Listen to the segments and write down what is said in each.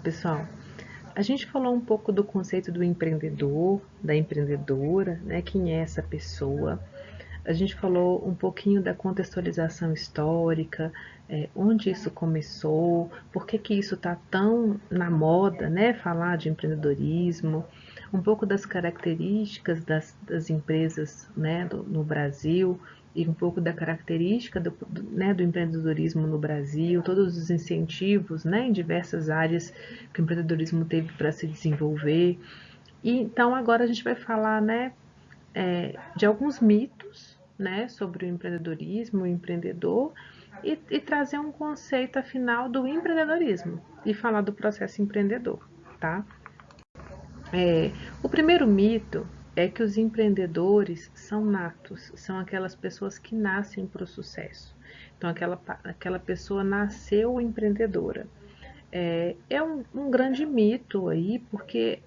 pessoal, a gente falou um pouco do conceito do empreendedor, da empreendedora, né? Quem é essa pessoa? A gente falou um pouquinho da contextualização histórica, onde isso começou, por que que isso está tão na moda, né? Falar de empreendedorismo, um pouco das características das empresas, né? No Brasil e um pouco da característica né, do empreendedorismo no Brasil, todos os incentivos, né? Em diversas áreas que o empreendedorismo teve para se desenvolver. E então agora a gente vai falar, né? De alguns mitos, né, sobre o empreendedorismo, o empreendedor, e trazer um conceito afinal do empreendedorismo e falar do processo empreendedor, tá? O primeiro mito é que os empreendedores são natos, são aquelas pessoas que nascem para o sucesso. Então, aquela pessoa nasceu empreendedora. É um grande mito aí, porque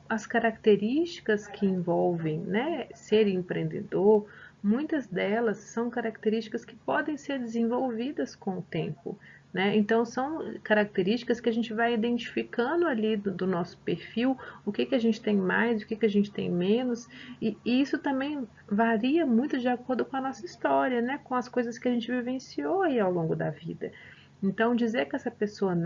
as características que envolvem, né, ser empreendedor, muitas delas são características que podem ser desenvolvidas com o tempo. Né? Então, são características que a gente vai identificando ali do nosso perfil, o que a gente tem mais, o que a gente tem menos, e isso também varia muito de acordo com a nossa história, né? Com as coisas que a gente vivenciou aí ao longo da vida. Então, dizer que essa pessoa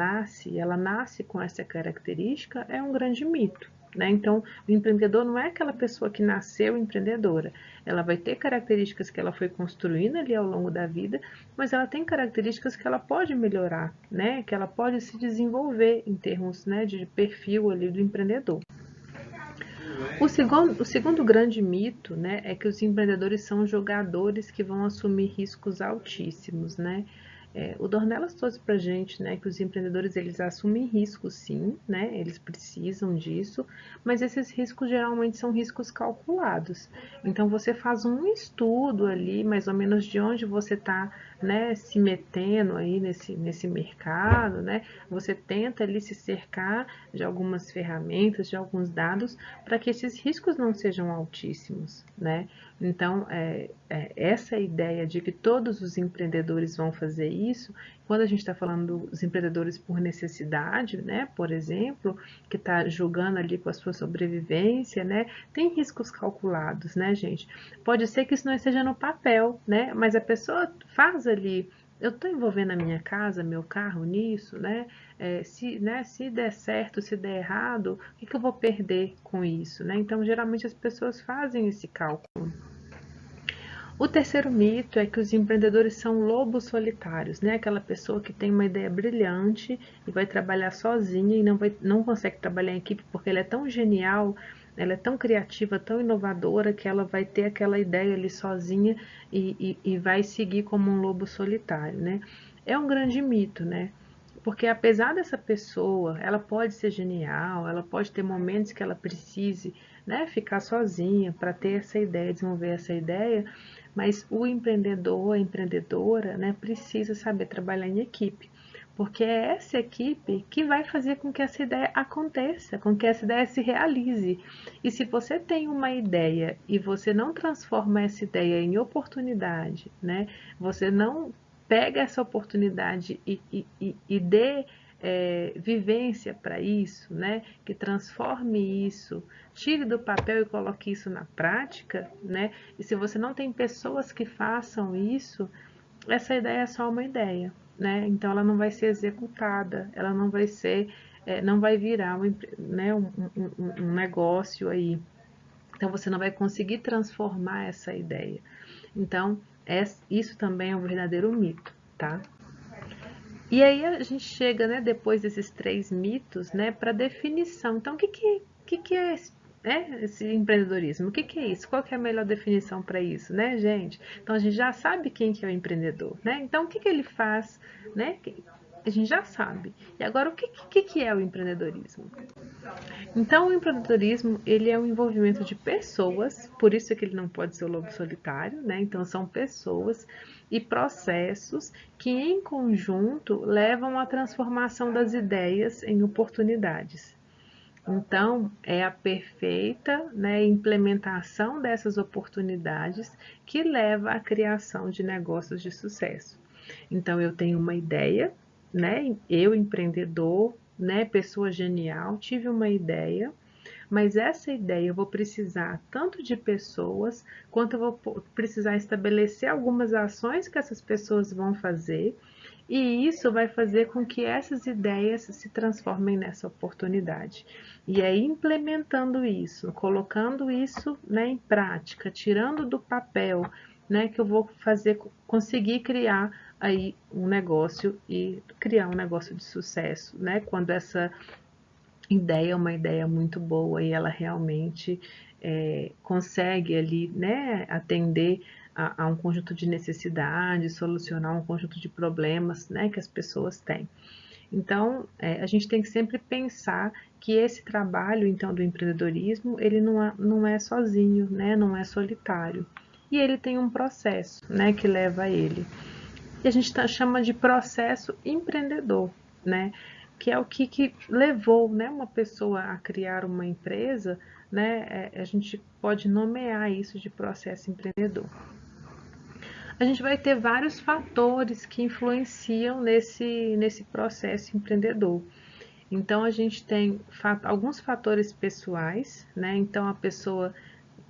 ela nasce com essa característica é um grande mito. Né? Então, o empreendedor não é aquela pessoa que nasceu empreendedora. Ela vai ter características que ela foi construindo ali ao longo da vida, mas ela tem características que ela pode melhorar, né? Que ela pode se desenvolver em termos, né, de perfil ali do empreendedor. O segundo grande mito, né, é que os empreendedores são jogadores que vão assumir riscos altíssimos, né? O Dornelas trouxe para a gente, né, que os empreendedores eles assumem riscos, sim, né? Eles precisam disso, mas esses riscos geralmente são riscos calculados. Então você faz um estudo ali, mais ou menos de onde você está, né, se metendo aí nesse mercado, né? Você tenta ali se cercar de algumas ferramentas, de alguns dados, para que esses riscos não sejam altíssimos, né? Então, essa ideia de que todos os empreendedores vão fazer isso, quando a gente está falando dos empreendedores por necessidade, né, por exemplo, que está jogando ali com a sua sobrevivência, né, tem riscos calculados, né, gente? Pode ser que isso não esteja no papel, né, mas a pessoa faz ali. Eu estou envolvendo a minha casa, meu carro nisso, né? Se der certo, se der errado, o que eu vou perder com isso, né? Então, geralmente as pessoas fazem esse cálculo. O terceiro mito é que os empreendedores são lobos solitários, né? Aquela pessoa que tem uma ideia brilhante e vai trabalhar sozinha e não consegue trabalhar em equipe porque ela é tão genial, ela é tão criativa, tão inovadora que ela vai ter aquela ideia ali sozinha e vai seguir como um lobo solitário, né? É um grande mito, né? Porque apesar dessa pessoa, ela pode ser genial, ela pode ter momentos que ela precise, né, ficar sozinha para ter essa ideia, desenvolver essa ideia, mas o empreendedor, a empreendedora, né, precisa saber trabalhar em equipe, porque é essa equipe que vai fazer com que essa ideia aconteça, com que essa ideia se realize. E se você tem uma ideia e você não transforma essa ideia em oportunidade, né, você não pega essa oportunidade e dê vivência para isso, né? Que transforme isso, tire do papel e coloque isso na prática, né? E se você não tem pessoas que façam isso, essa ideia é só uma ideia, né? Então ela não vai ser executada, ela não vai ser, não vai virar né, um negócio aí. Então você não vai conseguir transformar essa ideia. Então isso também é um verdadeiro mito, tá? E aí a gente chega, né, depois desses três mitos, né, para definição. Então, o que é esse empreendedorismo? O que é isso? Qual que é a melhor definição para isso, né, gente? Então, a gente já sabe quem que é o empreendedor, né? Então, o que ele faz, né? A gente já sabe. E agora, o que é o empreendedorismo? Então, o empreendedorismo, ele é o envolvimento de pessoas, por isso que ele não pode ser o lobo solitário, né? Então, são pessoas e processos que, em conjunto, levam à transformação das ideias em oportunidades. Então, é a perfeita, né, implementação dessas oportunidades que leva à criação de negócios de sucesso. Então, eu tenho uma ideia, né? Eu, empreendedor, né, pessoa genial, tive uma ideia, mas essa ideia eu vou precisar tanto de pessoas, quanto eu vou precisar estabelecer algumas ações que essas pessoas vão fazer, e isso vai fazer com que essas ideias se transformem nessa oportunidade. E aí, implementando isso, colocando isso, né, em prática, tirando do papel, né, que eu vou fazer, conseguir criar aí um negócio e criar um negócio de sucesso, né? Quando essa ideia é uma ideia muito boa e ela realmente consegue ali, né, atender a um conjunto de necessidades, solucionar um conjunto de problemas, né, que as pessoas têm. Então, a gente tem que sempre pensar que esse trabalho, então, do empreendedorismo, ele não é sozinho, né, não é solitário. E ele tem um processo, né, que leva a ele. E a gente chama de processo empreendedor, né? Que é o que levou, né, uma pessoa a criar uma empresa, né? A gente pode nomear isso de processo empreendedor. A gente vai ter vários fatores que influenciam nesse processo empreendedor. Então, a gente tem alguns fatores pessoais, né? Então, a pessoa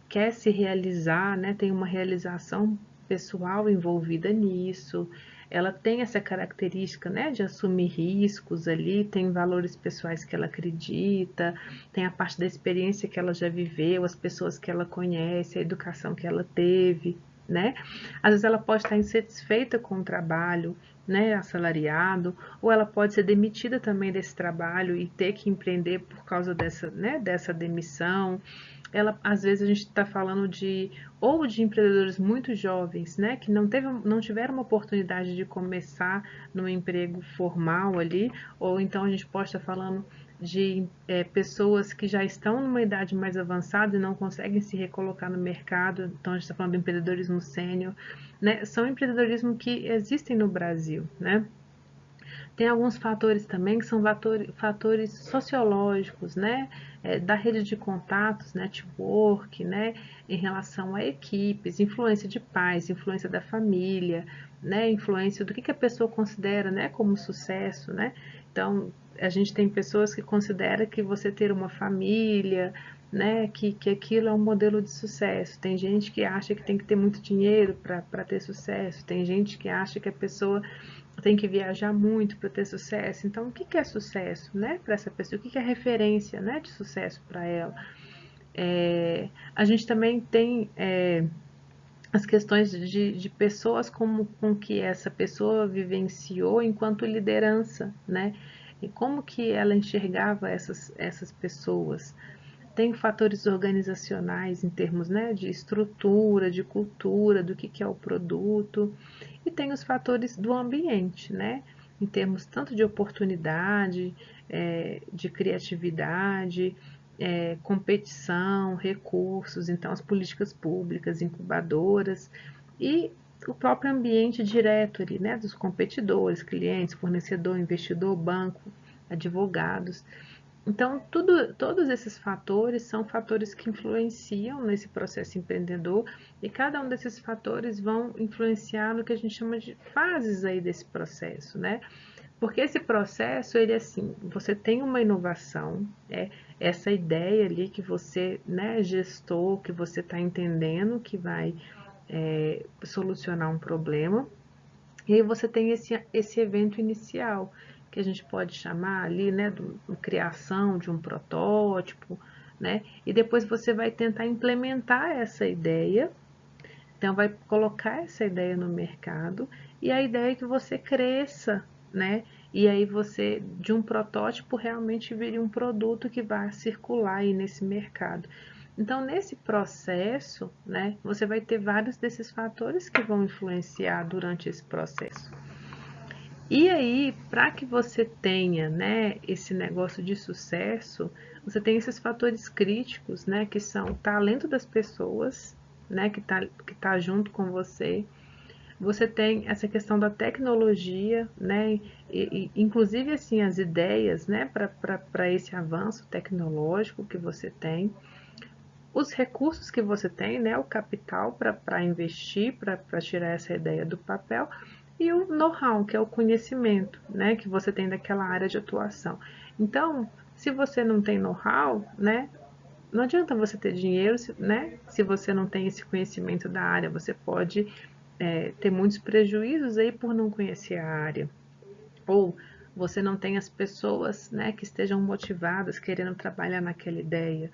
quer se realizar, né? Tem uma realização pessoal envolvida nisso. Ela tem essa característica, né, de assumir riscos ali, tem valores pessoais que ela acredita, tem a parte da experiência que ela já viveu, as pessoas que ela conhece, a educação que ela teve, né? Às vezes ela pode estar insatisfeita com o trabalho, né, assalariado, ou ela pode ser demitida também desse trabalho e ter que empreender por causa dessa, né, dessa demissão. Ela, às vezes a gente está falando de ou de empreendedores muito jovens, né, que não tiveram uma oportunidade de começar no emprego formal ali, ou então a gente pode estar falando de pessoas que já estão numa idade mais avançada e não conseguem se recolocar no mercado. Então a gente está falando do empreendedorismo sênior, né? São empreendedorismo que existem no Brasil, né? Tem alguns fatores também que são fatores sociológicos, né? Da rede de contatos, network, né? Em relação a equipes, influência de pais, influência da família, né? Influência do que a pessoa considera, né, como sucesso, né? Então, a gente tem pessoas que consideram que você ter uma família, né, que aquilo é um modelo de sucesso. Tem gente que acha que tem que ter muito dinheiro para ter sucesso. Tem gente que acha que a pessoa tem que viajar muito para ter sucesso. Então, o que é sucesso, né, para essa pessoa? O que é referência, né, de sucesso para ela? A gente também tem as questões de pessoas com que essa pessoa vivenciou enquanto liderança, né? E como que ela enxergava essas pessoas. Tem fatores organizacionais em termos, né, de estrutura, de cultura, do que é o produto, e tem os fatores do ambiente, né, em termos tanto de oportunidade, de criatividade, competição, recursos, então as políticas públicas, incubadoras e o próprio ambiente direto ali, né, dos competidores, clientes, fornecedor, investidor, banco, advogados. Então, todos esses fatores são fatores que influenciam nesse processo empreendedor e cada um desses fatores vão influenciar no que a gente chama de fases aí desse processo, né? Porque esse processo, ele é assim, você tem uma inovação, essa ideia ali que você, né, gestou, que você está entendendo que vai solucionar um problema, e aí você tem esse evento inicial, que a gente pode chamar ali, né, de criação de um protótipo, né? E depois você vai tentar implementar essa ideia, então vai colocar essa ideia no mercado, e a ideia é que você cresça, né? E aí você, de um protótipo, realmente vire um produto que vai circular aí nesse mercado. Então, nesse processo, né, você vai ter vários desses fatores que vão influenciar durante esse processo. E aí, para que você tenha, né, esse negócio de sucesso, você tem esses fatores críticos, né, que são o talento das pessoas, né, que tá junto com você. Você tem essa questão da tecnologia, né, inclusive assim as ideias, né, para esse avanço tecnológico que você tem, os recursos que você tem, né, o capital para investir, para tirar essa ideia do papel, e o know-how, que é o conhecimento, né, que você tem daquela área de atuação. Então, se você não tem know-how, né, não adianta você ter dinheiro, né, se você não tem esse conhecimento da área, você pode ter muitos prejuízos aí por não conhecer a área. Ou você não tem as pessoas, né, que estejam motivadas, querendo trabalhar naquela ideia.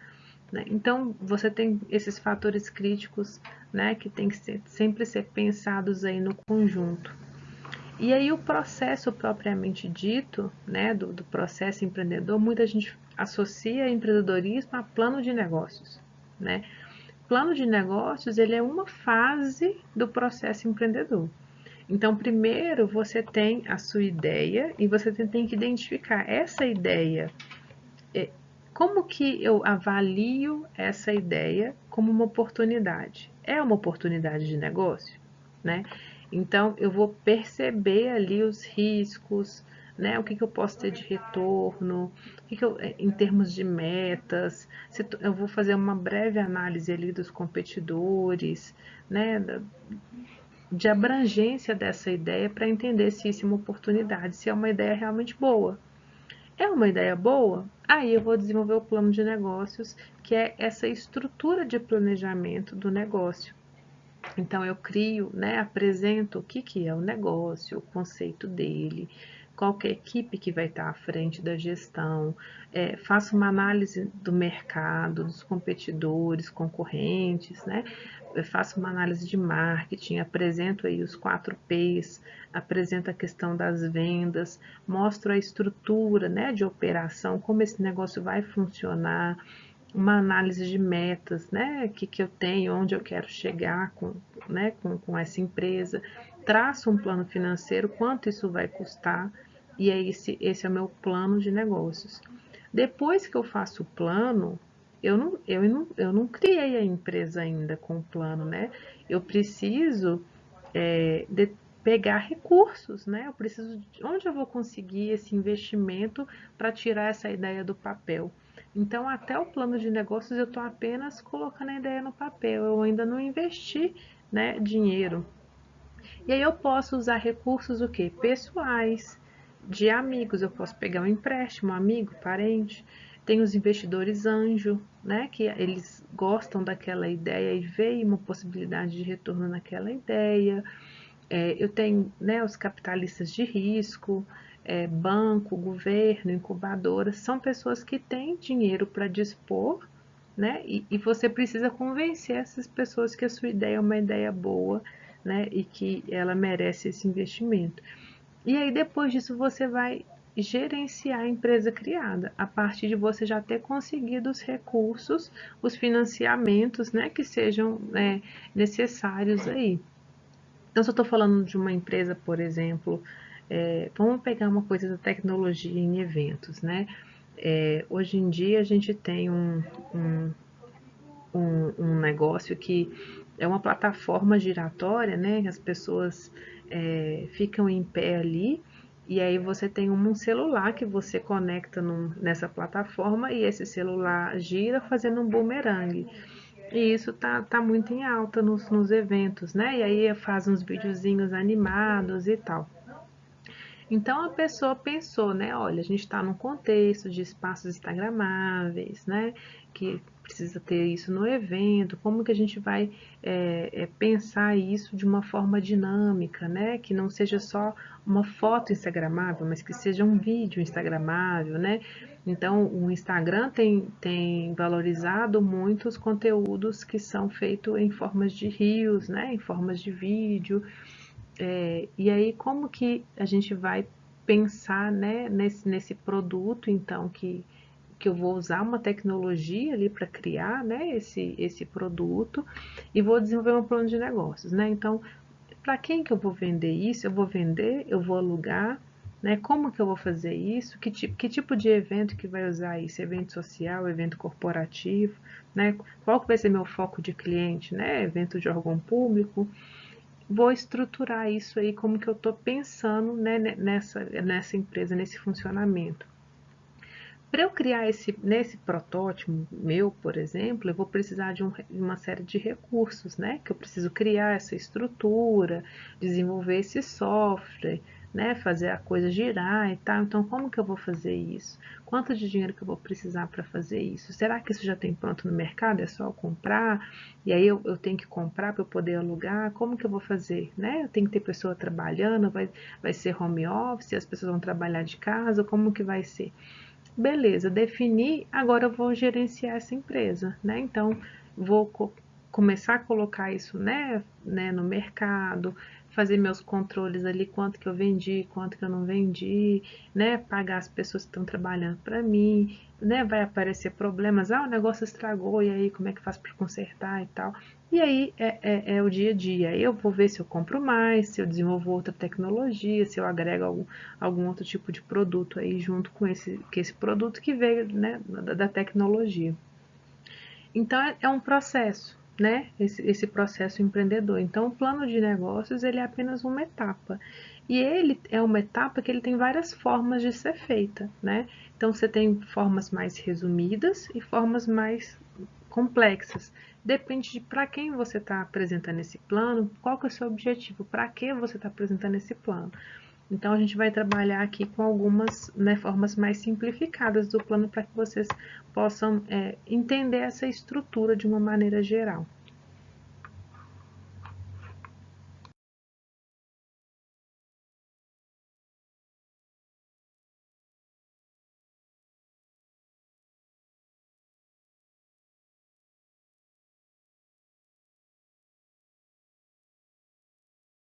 Né? Então, você tem esses fatores críticos, né, que tem que sempre ser pensados aí no conjunto. E aí o processo propriamente dito, né, do processo empreendedor, muita gente associa empreendedorismo a plano de negócios, né? Plano de negócios, ele é uma fase do processo empreendedor. Então, primeiro você tem a sua ideia e você tem que identificar essa ideia. Como que eu avalio essa ideia como uma oportunidade? É uma oportunidade de negócio, né? Então, eu vou perceber ali os riscos, né? O que que eu posso ter de retorno, o que que eu, em termos de metas, eu vou fazer uma breve análise ali dos competidores, né? De abrangência dessa ideia para entender se isso é uma oportunidade, se é uma ideia realmente boa. É uma ideia boa? Aí eu vou desenvolver o plano de negócios, que é essa estrutura de planejamento do negócio. Então eu crio, né, apresento o que é o negócio, o conceito dele, qual que é a equipe que vai estar à frente da gestão, faço uma análise do mercado, dos competidores, concorrentes, né? Eu faço uma análise de marketing, apresento aí os 4 P's, apresento a questão das vendas, mostro a estrutura, né, de operação, como esse negócio vai funcionar, uma análise de metas, né? O que eu tenho, onde eu quero chegar né, com essa empresa, traço um plano financeiro, quanto isso vai custar, e aí esse é o meu plano de negócios. Depois que eu faço o plano, eu não criei a empresa ainda com o plano, né? Eu preciso de pegar recursos, né? Eu preciso de onde eu vou conseguir esse investimento para tirar essa ideia do papel. Então, até o plano de negócios eu estou apenas colocando a ideia no papel. Eu ainda não investi, né, dinheiro. E aí eu posso usar recursos o quê? Pessoais, de amigos. Eu posso pegar um empréstimo, um amigo, parente. Tem os investidores anjo, né? Que eles gostam daquela ideia e veem uma possibilidade de retorno naquela ideia. Eu tenho, né, os capitalistas de risco, banco, governo, incubadoras, são pessoas que têm dinheiro para dispor, né? E você precisa convencer essas pessoas que a sua ideia é uma ideia boa, né? E que ela merece esse investimento. E aí depois disso você vai gerenciar a empresa criada, a partir de você já ter conseguido os recursos, os financiamentos, né, que sejam necessários aí. Então, se eu estou falando de uma empresa, por exemplo, vamos pegar uma coisa da tecnologia em eventos, né? Hoje em dia a gente tem um, um negócio que é uma plataforma giratória, né? As pessoas ficam em pé ali e aí você tem um celular que você conecta nessa plataforma e esse celular gira fazendo um bumerangue. E isso tá muito em alta nos eventos, né? E aí faz uns videozinhos animados e tal. Então a pessoa pensou, né? Olha, a gente está num contexto de espaços instagramáveis, né? Que precisa ter isso no evento. Como que a gente vai pensar isso de uma forma dinâmica, né? Que não seja só uma foto instagramável, mas que seja um vídeo instagramável, né? Então o Instagram tem valorizado muito os conteúdos que são feitos em formas de reels, né? Em formas de vídeo. E aí, como que a gente vai pensar, né, nesse produto, então, que eu vou usar uma tecnologia ali para criar, né, esse produto e vou desenvolver um plano de negócios, né? Então, para quem que eu vou vender isso? Eu vou vender, eu vou alugar, né? Como que eu vou fazer isso? Que tipo de evento que vai usar isso? Evento social, evento corporativo, né? Qual que vai ser meu foco de cliente, né? Evento de órgão público, vou estruturar isso aí, como que eu estou pensando, né, nessa empresa, nesse funcionamento. Para eu criar nesse protótipo meu, por exemplo, eu vou precisar de uma série de recursos, né? Que eu preciso criar essa estrutura, desenvolver esse software, né? Fazer a coisa girar e tal. Então, como que eu vou fazer isso? Quanto de dinheiro que eu vou precisar para fazer isso? Será que isso já tem pronto no mercado? É só eu comprar? E aí eu tenho que comprar para eu poder alugar? Como que eu vou fazer, né? Eu tenho que ter pessoa trabalhando, vai ser home office, as pessoas vão trabalhar de casa, como que vai ser? Beleza, defini, agora eu vou gerenciar essa empresa, né? Então, vou começar a colocar isso, né, no mercado, fazer meus controles ali, quanto que eu vendi, quanto que eu não vendi, né? Pagar as pessoas que estão trabalhando para mim, né? Vai aparecer problemas, o negócio estragou, e aí como é que faz para consertar e tal. E aí é o dia a dia. Eu vou ver se eu compro mais, se eu desenvolvo outra tecnologia, se eu agrego algum outro tipo de produto aí junto com esse produto que veio, né, da tecnologia. Então é um processo, né? Esse processo empreendedor. Então o plano de negócios ele é apenas uma etapa. E ele é uma etapa que ele tem várias formas de ser feita, né? Então você tem formas mais resumidas e formas mais complexas. Depende de para quem você está apresentando esse plano, qual que é o seu objetivo, para que você está apresentando esse plano. Então, a gente vai trabalhar aqui com algumas, né, formas mais simplificadas do plano para que vocês possam entender essa estrutura de uma maneira geral.